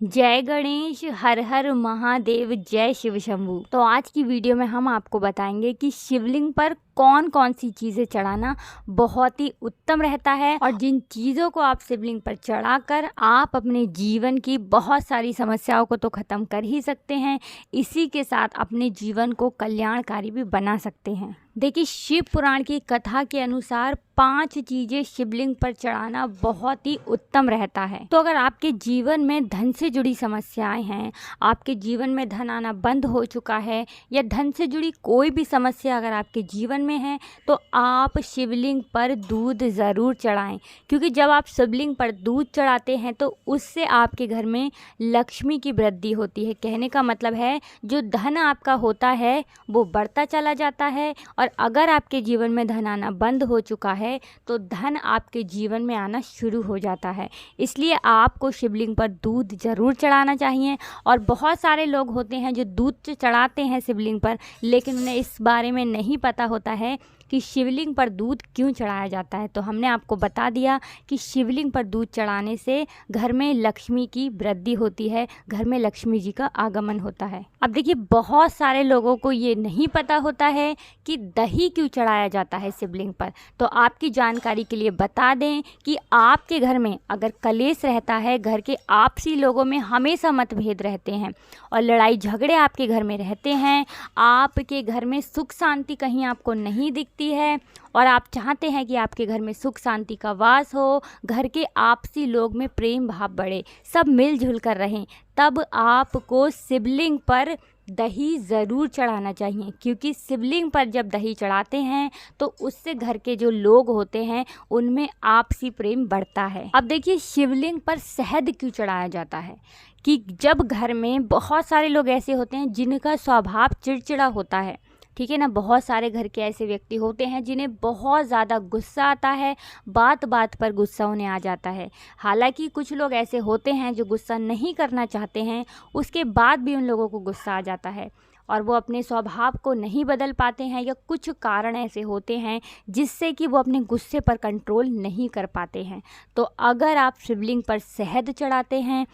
जय गणेश, हर हर महादेव, जय शिव शंभू। तो आज की वीडियो में हम आपको बताएंगे कि शिवलिंग पर कौन कौन सी चीज़ें चढ़ाना बहुत ही उत्तम रहता है और जिन चीज़ों को आप शिवलिंग पर चढ़ाकर आप अपने जीवन की बहुत सारी समस्याओं को तो ख़त्म कर ही सकते हैं, इसी के साथ अपने जीवन को कल्याणकारी भी बना सकते हैं। देखिए, शिव पुराण की कथा के अनुसार 5 चीज़ें शिवलिंग पर चढ़ाना बहुत ही उत्तम रहता है। तो अगर आपके जीवन में धन से जुड़ी समस्याएं हैं, आपके जीवन में धन आना बंद हो चुका है या धन से जुड़ी कोई भी समस्या अगर आपके जीवन में है, तो आप शिवलिंग पर दूध ज़रूर चढ़ाएं, क्योंकि जब आप शिवलिंग पर दूध चढ़ाते हैं तो उससे आपके घर में लक्ष्मी की वृद्धि होती है। कहने का मतलब है जो धन आपका होता है वो बढ़ता चला जाता है, और अगर आपके जीवन में धन आना बंद हो चुका है तो धन आपके जीवन में आना शुरू हो जाता है। इसलिए आपको शिवलिंग पर दूध ज़रूर चढ़ाना चाहिए। और बहुत सारे लोग होते हैं जो दूध चढ़ाते हैं शिवलिंग पर, लेकिन उन्हें इस बारे में नहीं पता होता है कि शिवलिंग पर दूध क्यों चढ़ाया जाता है। तो हमने आपको बता दिया कि शिवलिंग पर दूध चढ़ाने से घर में लक्ष्मी की वृद्धि होती है, घर में लक्ष्मी जी का आगमन होता है। अब देखिए, बहुत सारे लोगों को ये नहीं पता होता है कि दही क्यों चढ़ाया जाता है शिवलिंग पर। तो आपकी जानकारी के लिए बता दें कि आपके घर में अगर कलेश रहता है, घर के आपसी लोगों में हमेशा मतभेद रहते हैं और लड़ाई झगड़े आपके घर में रहते हैं, आपके घर में सुख शांति कहीं आपको नहीं दिखती है और आप चाहते हैं कि आपके घर में सुख शांति का वास हो, घर के आपसी लोग में प्रेम भाव बढ़े, सब मिलजुल कर रहें, तब आपको शिवलिंग पर दही ज़रूर चढ़ाना चाहिए। क्योंकि शिवलिंग पर जब दही चढ़ाते हैं तो उससे घर के जो लोग होते हैं उनमें आपसी प्रेम बढ़ता है। अब देखिए, शिवलिंग पर शहद क्यों चढ़ाया जाता है कि जब घर में बहुत सारे लोग ऐसे होते हैं जिनका स्वभाव चिड़चिड़ा होता है, ठीक है ना। बहुत सारे घर के ऐसे व्यक्ति होते हैं जिन्हें बहुत ज़्यादा गुस्सा आता है, बात बात पर गुस्सा उन्हें आ जाता है। हालांकि कुछ लोग ऐसे होते हैं जो गुस्सा नहीं करना चाहते हैं, उसके बाद भी उन लोगों को गुस्सा आ जाता है और वो अपने स्वभाव को नहीं बदल पाते हैं, या कुछ कारण ऐसे होते हैं जिससे कि वो अपने गुस्से पर कंट्रोल नहीं कर पाते हैं। तो अगर आप शिवलिंग पर शहद चढ़ाते हैं,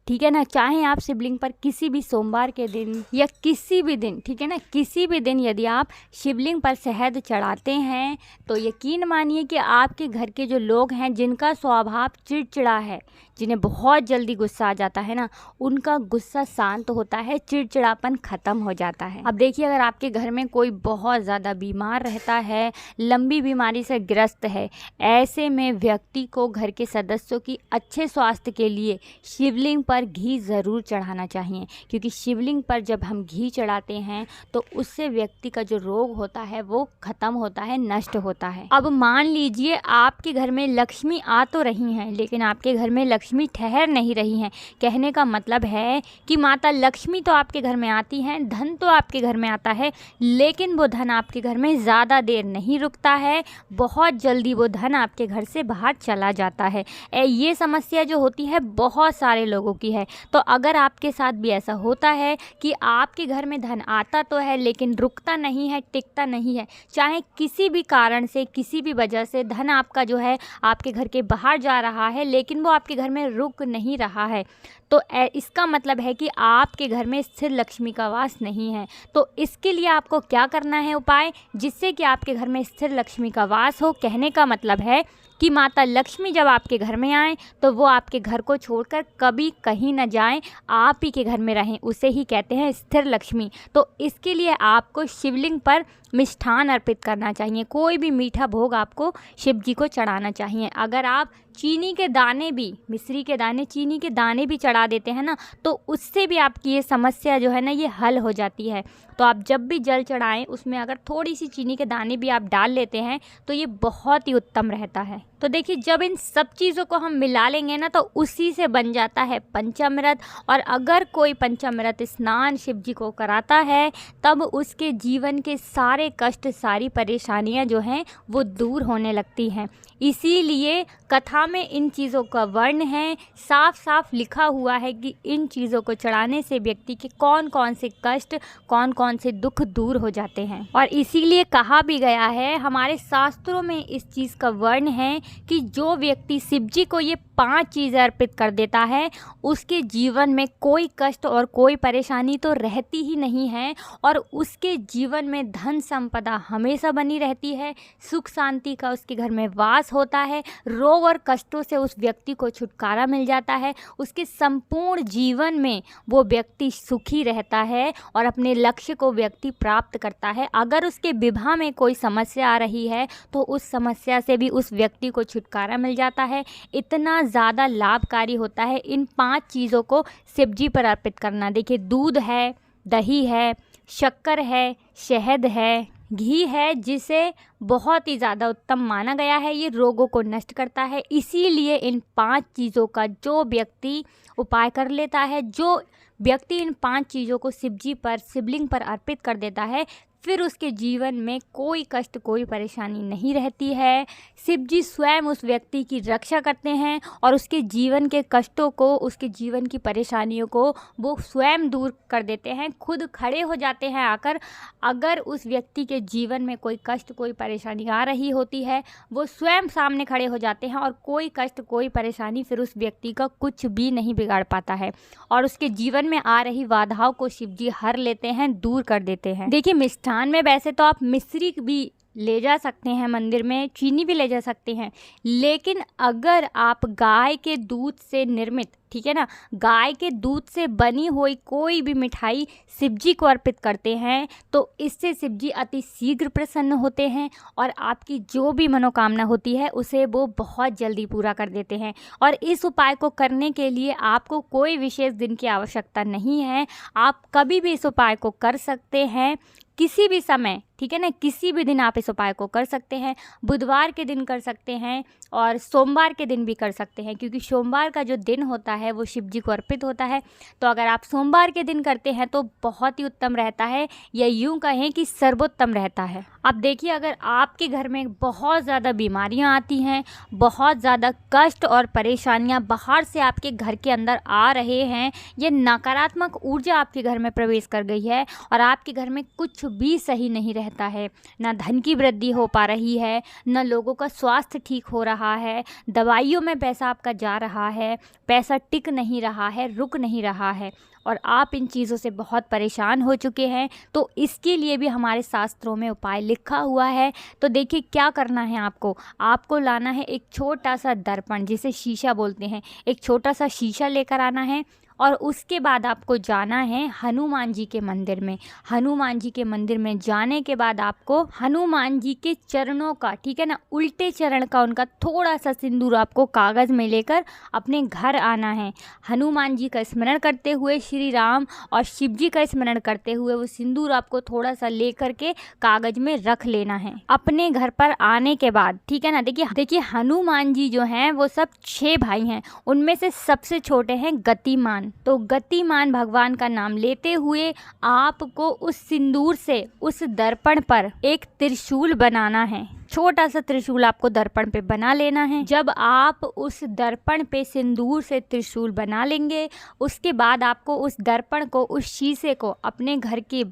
ठीक है ना, चाहे आप शिवलिंग पर किसी भी सोमवार के दिन या किसी भी दिन, ठीक है ना, किसी भी दिन यदि आप शिवलिंग पर शहद चढ़ाते हैं तो यकीन मानिए कि आपके घर के जो लोग हैं जिनका स्वभाव चिड़चिड़ा है, जिन्हें बहुत जल्दी गुस्सा आ जाता है ना, उनका गुस्सा शांत होता है, चिड़चिड़ापन ख़त्म हो जाता है। अब देखिए, अगर आपके घर में कोई बहुत ज़्यादा बीमार रहता है, लंबी बीमारी से ग्रस्त है, ऐसे में व्यक्ति को घर के सदस्यों की अच्छे स्वास्थ्य के लिए शिवलिंग पर घी ज़रूर चढ़ाना चाहिए। क्योंकि शिवलिंग पर जब हम घी चढ़ाते हैं तो उससे व्यक्ति का जो रोग होता है वो ख़त्म होता है, नष्ट होता है। अब मान लीजिए आपके घर में लक्ष्मी आ तो रही हैं, लेकिन आपके घर में लक्ष्मी ठहर नहीं रही हैं। कहने का मतलब है कि माता लक्ष्मी तो आपके घर में आती हैं, धन तो आपके घर में आता है, लेकिन वो धन आपके घर में ज़्यादा देर नहीं रुकता है, बहुत जल्दी वो धन आपके घर से बाहर चला जाता है। ये समस्या जो होती है बहुत सारे लोगों की है। तो अगर आपके साथ भी ऐसा होता है कि आपके घर में धन आता तो है लेकिन रुकता नहीं है, टिकता नहीं है, चाहे किसी भी कारण से, किसी भी वजह से धन आपका जो है आपके घर के बाहर जा रहा है, लेकिन वो आपके घर में रुक नहीं रहा है, तो इसका मतलब है कि आपके घर में स्थिर लक्ष्मी का वास नहीं है। तो इसके लिए आपको क्या करना है उपाय, जिससे कि आपके घर में स्थिर लक्ष्मी का वास हो। कहने का मतलब है कि माता लक्ष्मी जब आपके घर में आएँ तो वो आपके घर को छोड़कर कभी कहीं न जाएं, आप ही के घर में रहें, उसे ही कहते हैं स्थिर लक्ष्मी। तो इसके लिए आपको शिवलिंग पर मिष्ठान अर्पित करना चाहिए, कोई भी मीठा भोग आपको शिव जी को चढ़ाना चाहिए। अगर आप चीनी के दाने भी, मिश्री के दाने, चीनी के दाने भी चढ़ा देते हैं ना, तो उससे भी आपकी ये समस्या जो है ना ये हल हो जाती है। तो आप जब भी जल चढ़ाएं उसमें अगर थोड़ी सी चीनी के दाने भी आप डाल लेते हैं तो ये बहुत ही उत्तम रहता है। तो देखिए, जब इन सब चीज़ों को हम मिला लेंगे ना तो उसी से बन जाता है पंचामृत। और अगर कोई पंचामृत स्नान शिव जी को कराता है तब उसके जीवन के सारे कष्ट, सारी परेशानियां जो हैं वो दूर होने लगती हैं। इसीलिए कथा में इन चीज़ों का वर्ण है, साफ साफ लिखा हुआ है कि इन चीज़ों को चढ़ाने से व्यक्ति के कौन कौन से कष्ट, कौन कौन से दुख दूर हो जाते हैं। और इसीलिए कहा भी गया है, हमारे शास्त्रों में इस चीज़ का वर्ण है कि जो व्यक्ति शिव जी को ये 5 चीज़ें अर्पित कर देता है, उसके जीवन में कोई कष्ट और कोई परेशानी तो रहती ही नहीं है और उसके जीवन में धन संपदा हमेशा बनी रहती है, सुख शांति का उसके घर में वास होता है, रोग और कष्टों से उस व्यक्ति को छुटकारा मिल जाता है, उसके संपूर्ण जीवन में वो व्यक्ति सुखी रहता है और अपने लक्ष्य को व्यक्ति प्राप्त करता है। अगर उसके विवाह में कोई समस्या आ रही है तो उस समस्या से भी उस व्यक्ति को छुटकारा मिल जाता है। इतना ज़्यादा लाभकारी होता है इन 5 चीज़ों को शिव जी पर अर्पित करना। देखिए, दूध है, दही है, शक्कर है, शहद है, घी है, जिसे बहुत ही ज़्यादा उत्तम माना गया है, ये रोगों को नष्ट करता है। इसीलिए इन 5 चीज़ों का जो व्यक्ति उपाय कर लेता है, जो व्यक्ति इन 5 चीज़ों को शिव जी पर, शिवलिंग पर अर्पित कर देता है, फिर उसके जीवन में कोई कष्ट, कोई परेशानी नहीं रहती है। शिव जी स्वयं उस व्यक्ति की रक्षा करते हैं और उसके जीवन के कष्टों को, उसके जीवन की परेशानियों को वो स्वयं दूर कर देते हैं, खुद खड़े हो जाते हैं आकर। अगर उस व्यक्ति के जीवन में कोई कष्ट, कोई परेशानी आ रही होती है, वो स्वयं सामने खड़े हो जाते हैं और कोई कष्ट, कोई परेशानी फिर उस व्यक्ति का कुछ भी नहीं बिगाड़ पाता है और उसके जीवन में आ रही बाधाओं को शिव जी हर लेते हैं, दूर कर देते हैं। देखिए, मिष्ठान में वैसे तो आप मिश्री भी ले जा सकते हैं मंदिर में, चीनी भी ले जा सकते हैं, लेकिन अगर आप गाय के दूध से निर्मित, ठीक है ना, गाय के दूध से बनी हुई कोई भी मिठाई शिव जी को अर्पित करते हैं तो इससे शिव जी अति शीघ्र प्रसन्न होते हैं और आपकी जो भी मनोकामना होती है उसे वो बहुत जल्दी पूरा कर देते हैं। और इस उपाय को करने के लिए आपको कोई विशेष दिन की आवश्यकता नहीं है, आप कभी भी इस उपाय को कर सकते हैं, किसी भी समय, ठीक है ना, किसी भी दिन आप इस उपाय को कर सकते हैं। बुधवार के दिन कर सकते हैं और सोमवार के दिन भी कर सकते हैं, क्योंकि सोमवार का जो दिन होता है वो शिव जी को अर्पित होता है। तो अगर आप सोमवार के दिन करते हैं तो बहुत ही उत्तम रहता है, या यूँ कहें कि सर्वोत्तम रहता है। अब देखिए, अगर आपके घर में बहुत ज़्यादा बीमारियां आती हैं, बहुत ज़्यादा कष्ट और परेशानियां बाहर से आपके घर के अंदर आ रहे हैं, ये नकारात्मक ऊर्जा आपके घर में प्रवेश कर गई है और आपके घर में कुछ भी सही नहीं रहता है, ना धन की वृद्धि हो पा रही है, ना लोगों का स्वास्थ्य ठीक हो रहा है, दवाइयों में पैसा आपका जा रहा है, पैसा टिक नहीं रहा है, रुक नहीं रहा है और आप इन चीज़ों से बहुत परेशान हो चुके हैं, तो इसके लिए भी हमारे शास्त्रों में उपाय लिखा हुआ है। तो देखिए, क्या करना है आपको लाना है एक छोटा सा दर्पण, जिसे शीशा बोलते हैं, एक छोटा सा शीशा लेकर आना है और उसके बाद आपको जाना है हनुमान जी के मंदिर में। हनुमान जी के मंदिर में जाने के बाद आपको हनुमान जी के चरणों का, ठीक है ना, उल्टे चरण का उनका थोड़ा सा सिंदूर आपको कागज़ में लेकर अपने घर आना है। हनुमान जी का स्मरण करते हुए, श्री राम और शिव जी का स्मरण करते हुए वो सिंदूर आपको थोड़ा सा लेकर के कागज़ में रख लेना है अपने घर पर आने के बाद, ठीक है ना। देखिए हनुमान जी जो हैं वो सब 6 भाई हैं, उनमें से सबसे छोटे हैं गतिमान। तो गतिमान भगवान का नाम लेते हुए आपको उस सिंदूर से उस दर्पण पर एक त्रिशूल बनाना है। छोटा सा त्रिशूल आपको दर्पण पे बना लेना है। जब आप उस दर्पण पे सिंदूर से त्रिशूल बना लेंगे, उसके बाद आपको उस दर्पण को, उस शीशे को अपने घर के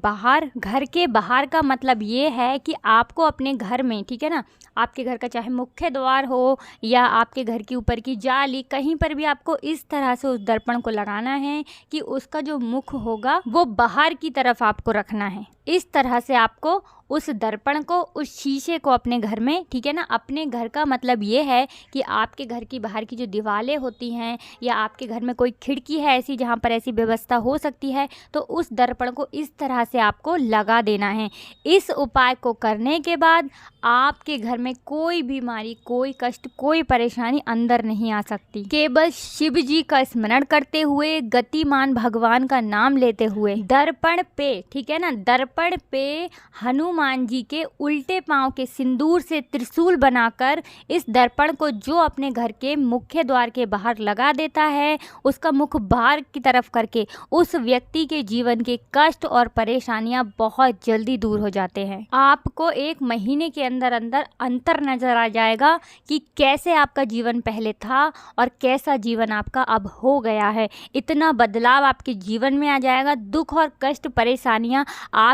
बाहर का मतलब ये है कि आपको अपने घर में, ठीक है ना, आपके घर का चाहे मुख्य द्वार हो या आपके घर के ऊपर की जाली, कहीं पर भी आपको इस तरह से उस दर्पण को लगाना है कि उसका जो मुख होगा वो बाहर की तरफ आपको रखना है। इस तरह से आपको उस दर्पण को, उस शीशे को अपने घर में, ठीक है ना, अपने घर का मतलब ये है कि आपके घर की बाहर की जो दीवारें होती हैं या आपके घर में कोई खिड़की है ऐसी जहाँ पर ऐसी व्यवस्था हो सकती है, तो उस दर्पण को इस तरह से आपको लगा देना है। इस उपाय को करने के बाद आपके घर में कोई बीमारी, कोई कष्ट, कोई परेशानी अंदर नहीं आ सकती। केवल शिव जी का स्मरण करते हुए, गतिमान भगवान का नाम लेते हुए दर्पण पे, ठीक है ना, दर्पण पे हनुमान जी के उल्टे पांव के सिंदूर से त्रिशूल बनाकर इस दर्पण को जो अपने घर के मुख्य द्वार के बाहर लगा देता है, उसका मुख बाहर की तरफ करके उस व्यक्ति के जीवन के कष्ट और परेशानियां बहुत जल्दी दूर हो जाते हैं। आपको 1 महीने के अंदर अंतर नजर आ जाएगा कि कैसे आपका जीवन पहले था और कैसा जीवन आपका अब हो गया है। इतना बदलाव आपके जीवन में आ जाएगा। दुख और कष्ट, परेशानियां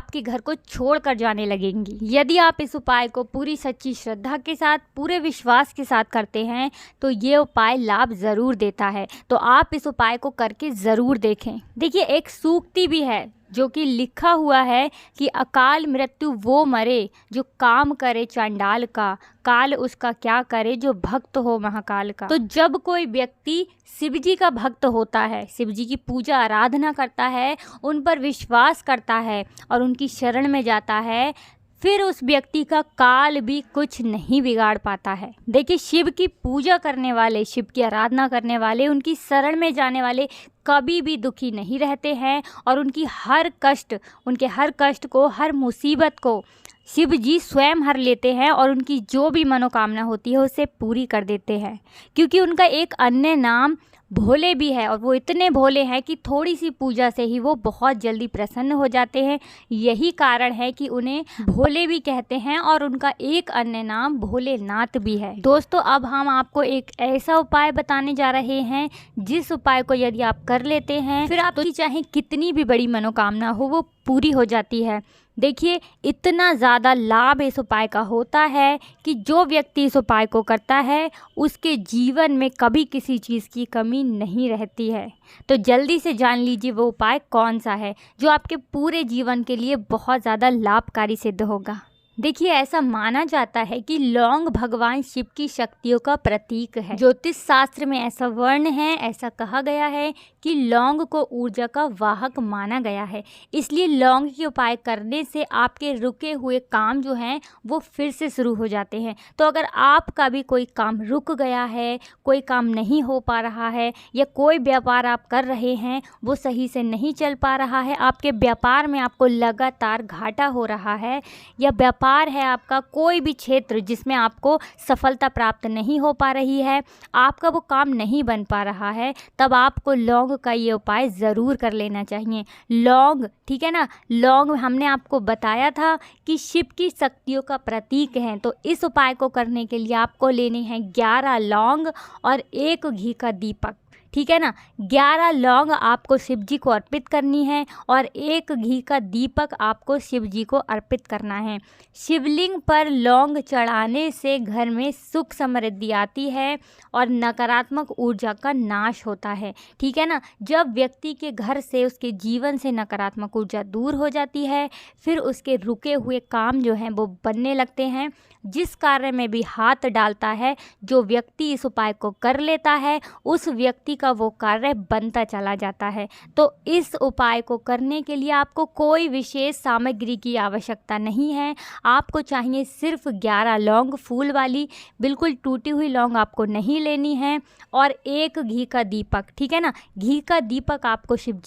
आपके घर को छोड़कर जाने लगेंगी। यदि आप इस उपाय को पूरी सच्ची श्रद्धा के साथ, पूरे विश्वास के साथ करते हैं तो ये उपाय लाभ ज़रूर देता है। तो आप इस उपाय को करके ज़रूर देखें। देखिए, एक सूक्ति भी है जो कि लिखा हुआ है कि अकाल मृत्यु वो मरे जो काम करे चांडाल का, काल उसका क्या करे जो भक्त हो महाकाल का। तो जब कोई व्यक्ति शिव जी का भक्त होता है, शिव जी की पूजा आराधना करता है, उन पर विश्वास करता है और उनकी शरण में जाता है, फिर उस व्यक्ति का काल भी कुछ नहीं बिगाड़ पाता है। देखिए, शिव की पूजा करने वाले, शिव की आराधना करने वाले, उनकी शरण में जाने वाले कभी भी दुखी नहीं रहते हैं और उनके हर कष्ट को, हर मुसीबत को शिव जी स्वयं हर लेते हैं और उनकी जो भी मनोकामना होती है उसे पूरी कर देते हैं। क्योंकि उनका एक अन्य नाम भोले भी है और वो इतने भोले हैं कि थोड़ी सी पूजा से ही वो बहुत जल्दी प्रसन्न हो जाते हैं। यही कारण है कि उन्हें भोले भी कहते हैं और उनका एक अन्य नाम भोलेनाथ भी है। दोस्तों, अब हम आपको एक ऐसा उपाय बताने जा रहे हैं जिस उपाय को यदि आप कर लेते हैं फिर आपकी चाहे कितनी भी बड़ी मनोकामना हो वो पूरी हो जाती है। देखिए, इतना ज़्यादा लाभ इस उपाय का होता है कि जो व्यक्ति इस उपाय को करता है उसके जीवन में कभी किसी चीज़ की कमी नहीं रहती है। तो जल्दी से जान लीजिए वो उपाय कौन सा है जो आपके पूरे जीवन के लिए बहुत ज़्यादा लाभकारी सिद्ध होगा। देखिए, ऐसा माना जाता है कि लौंग भगवान शिव की शक्तियों का प्रतीक है। ज्योतिष शास्त्र में ऐसा वर्ण है, ऐसा कहा गया है कि लौंग को ऊर्जा का वाहक माना गया है। इसलिए लौंग के उपाय करने से आपके रुके हुए काम जो हैं वो फिर से शुरू हो जाते हैं। तो अगर आपका भी कोई काम रुक गया है, कोई काम नहीं हो पा रहा है या कोई व्यापार आप कर रहे हैं वो सही से नहीं चल पा रहा है, आपके व्यापार में आपको लगातार घाटा हो रहा है, या व्यापार है आपका कोई भी क्षेत्र जिसमें आपको सफलता प्राप्त नहीं हो पा रही है, आपका वो काम नहीं बन पा रहा है, तब आपको लौंग का ये उपाय ज़रूर कर लेना चाहिए। लौंग, ठीक है ना, लौंग हमने आपको बताया था कि शिव की शक्तियों का प्रतीक है। तो इस उपाय को करने के लिए आपको लेने हैं 11 लौंग और 1 घी का दीपक, ठीक है ना। 11 लौंग आपको शिव जी को अर्पित करनी है और 1 घी का दीपक आपको शिव जी को अर्पित करना है। शिवलिंग पर लौंग चढ़ाने से घर में सुख समृद्धि आती है और नकारात्मक ऊर्जा का नाश होता है, ठीक है ना। जब व्यक्ति के घर से, उसके जीवन से नकारात्मक ऊर्जा दूर हो जाती है, फिर उसके रुके हुए काम जो हैं वो बनने लगते हैं। जिस कार्य में भी हाथ डालता है, जो व्यक्ति इस उपाय को कर लेता है, उस व्यक्ति का वो कार्य बनता चला जाता है। तो इस उपाय को करने के लिए आपको कोई विशेष सामग्री की आवश्यकता नहीं है। आपको चाहिए सिर्फ 11 लौंग, फूल वाली, बिल्कुल टूटी हुई लौंग आपको नहीं लेनी है, और 1 घी का दीपक, ठीक है ना। घी का दीपक आपको शिव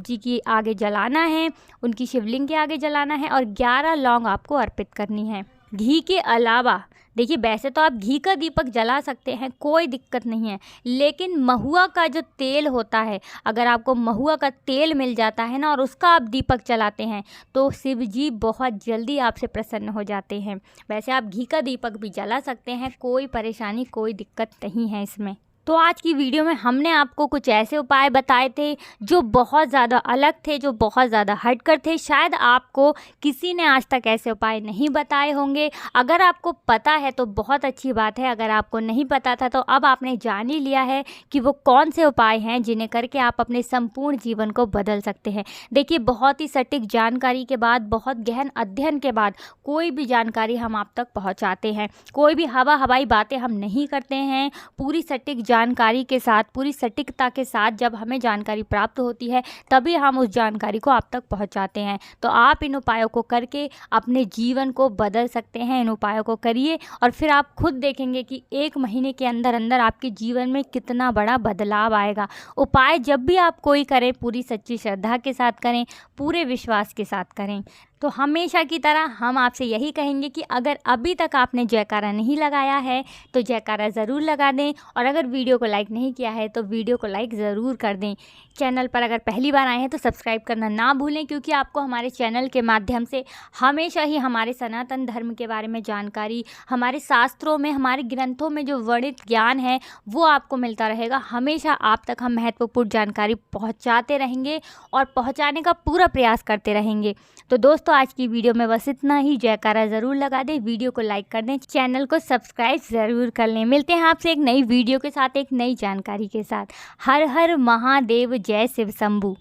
जी की आगे जलाना है, उनकी शिवलिंग के आगे जलाना है और 11 लौंग आपको अर्पित करनी है। घी के अलावा देखिए, वैसे तो आप घी का दीपक जला सकते हैं, कोई दिक्कत नहीं है, लेकिन महुआ का जो तेल होता है, अगर आपको महुआ का तेल मिल जाता है ना और उसका आप दीपक जलाते हैं तो शिव जी बहुत जल्दी आपसे प्रसन्न हो जाते हैं। वैसे आप घी का दीपक भी जला सकते हैं, कोई परेशानी, कोई दिक्कत नहीं है इसमें। तो आज की वीडियो में हमने आपको कुछ ऐसे उपाय बताए थे जो बहुत ज़्यादा अलग थे, जो बहुत ज़्यादा हटकर थे। शायद आपको किसी ने आज तक ऐसे उपाय नहीं बताए होंगे। अगर आपको पता है तो बहुत अच्छी बात है, अगर आपको नहीं पता था तो अब आपने जान ही लिया है कि वो कौन से उपाय हैं जिन्हें करके आप अपने संपूर्ण जीवन को बदल सकते हैं। देखिए, बहुत ही सटीक जानकारी के बाद, बहुत गहन अध्ययन के बाद कोई भी जानकारी हम आप तक पहुँचाते हैं। कोई भी हवाई बातें हम नहीं करते हैं। पूरी सटीक जानकारी के साथ, पूरी सटीकता के साथ जब हमें जानकारी प्राप्त होती है तभी हम उस जानकारी को आप तक पहुंचाते हैं। तो आप इन उपायों को करके अपने जीवन को बदल सकते हैं। इन उपायों को करिए और फिर आप खुद देखेंगे कि 1 महीने के अंदर अंदर आपके जीवन में कितना बड़ा बदलाव आएगा। उपाय जब भी आप कोई करें पूरी सच्ची श्रद्धा के साथ करें, पूरे विश्वास के साथ करें। तो हमेशा की तरह हम आपसे यही कहेंगे कि अगर अभी तक आपने जयकारा नहीं लगाया है तो जयकारा ज़रूर लगा दें, और अगर वीडियो को लाइक नहीं किया है तो वीडियो को लाइक ज़रूर कर दें। चैनल पर अगर पहली बार आए हैं तो सब्सक्राइब करना ना भूलें, क्योंकि आपको हमारे चैनल के माध्यम से हमेशा ही हमारे सनातन धर्म के बारे में जानकारी, हमारे शास्त्रों में, हमारे ग्रंथों में जो वर्णित ज्ञान है वो आपको मिलता रहेगा। हमेशा आप तक हम महत्वपूर्ण जानकारी पहुंचाते रहेंगे और पहुंचाने का पूरा प्रयास करते रहेंगे। तो दोस्तों, आज की वीडियो में बस इतना ही। जयकारा ज़रूर लगा दें, वीडियो को लाइक कर दें, चैनल को सब्सक्राइब ज़रूर कर लें। मिलते हैं आपसे एक नई वीडियो के साथ, एक नई जानकारी के साथ। हर हर महादेव, जय शिव शंभू।